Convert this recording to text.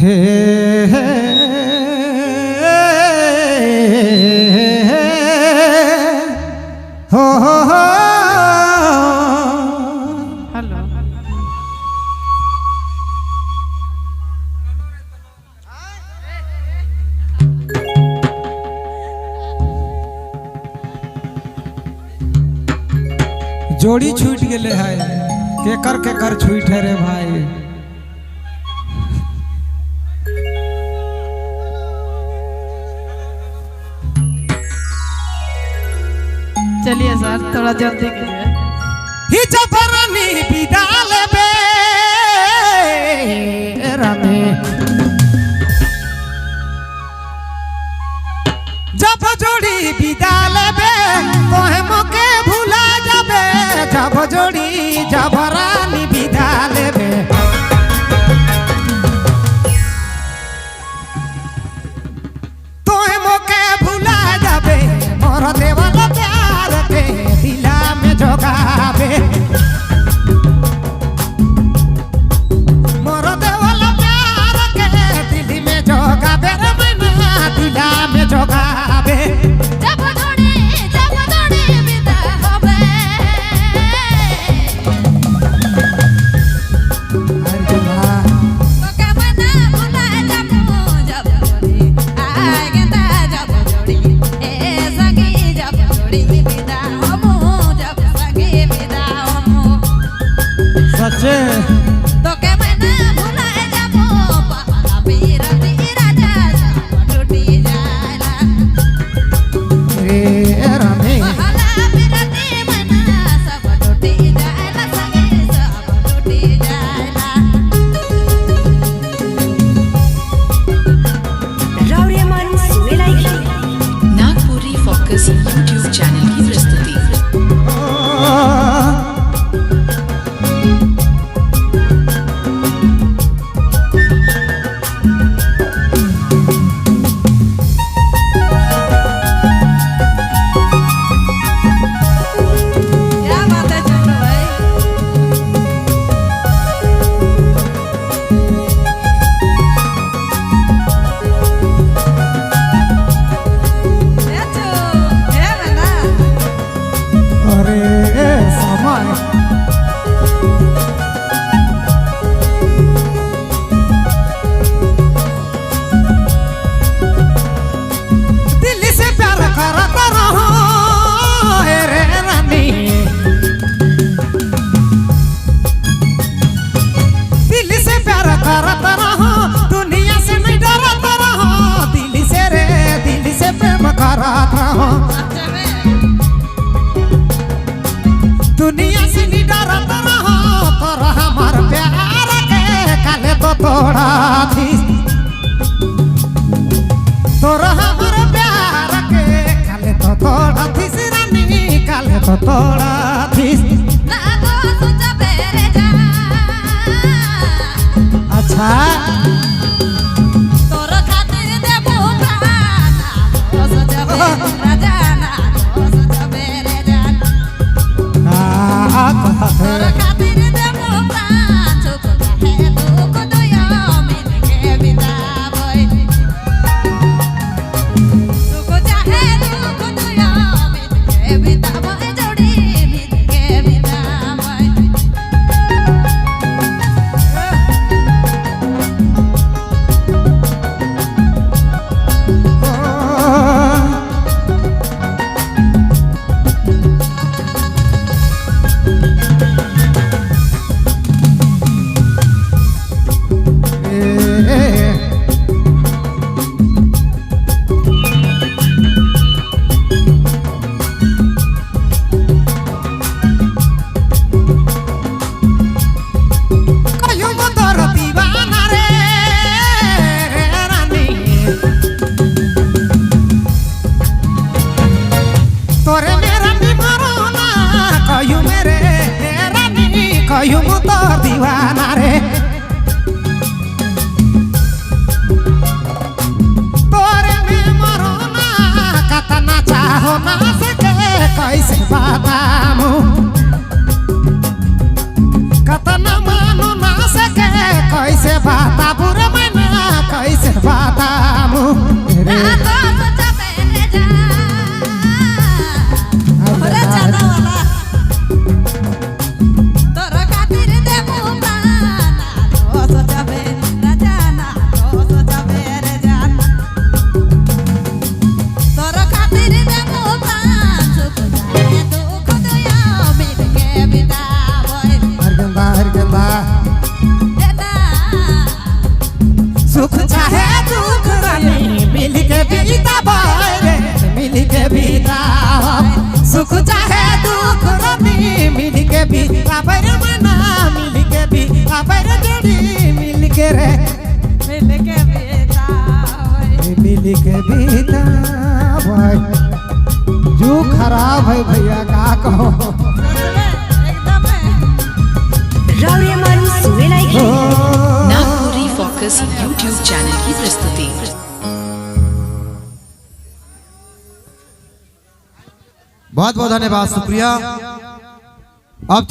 हे हो हेलो जोड़ी छूट गए है केकर छूट है रे भाई। चलिए सर थोड़ा जल्दी कीजिए। ही जबरनी विदा लेबे रानी जब जोड़ी विदा लेबे तोहे मोके भुला जाबे जब जोड़ी जबरानी विदा लेबे तोहे मोके भुला जाबे मोर देवाला प्यार के दिला में जोगाबे मोर देवाला प्यार के दिल में जोगाबे रे मैना दिला में जोगाबे जब जोड़ी विदा होबे अरे वाह मोके मना भुला जाबो जब जोड़ी आगे ता जब जोड़ी ए सगी जब जोड़ी विदा होमो जब सगी विदा होमो सच्चे तोके मना भुला जाबो पहला पीर राजा टूटी जाला रे रानी पहला पीर मना सब टूटी जाला सगी सब टूटी जाला रावरियामान सुनेलायक नागपुरी फोकस यूट्यूब चैनल की प्रस्तुति। क्या बात है छोटू भाई बेचो है बना अरे समय दिल से प्यार करता रहो हे रे रानी दिल से प्यार करता रहो दुनिया से नहीं डरता रहो दिल से रे दिल से प्रेम करता रहो अच्छा में दुनिया से नहीं डरता रहो तोरा हमार प्यार के काले तो तोड़ा थी तोरा हमार प्यार के काले तो तोड़ा थी रानी काले तो तोड़ा थी ना तो सोचा बेरे जा अच्छा तोर खातिर देबो प्राण ना सोचा बेरे राजा ना सोचा बेरे जा तोर खातिर देबो प्राण चुप है दुख दुया मिल के बिताबई सुख चाहे दुख दुया मिल के बिताबई जोड़ी मिल के बिताबई तोरे मेरा निमरो ना कयूं तो दीवाना रे तोरे में मरो ना कतना चाहो ना सके कैसे बतामू कतना मानो ना सके कैसे बताबू रे मैना दिल्ली के बीता भाई जो खराब है भैया का कहो एकदम रावरे मन सुने लायक है नागपुरी फोकस यूट्यूब चैनल की प्रस्तुति। बहुत बहुत धन्यवाद, शुक्रिया। अब चल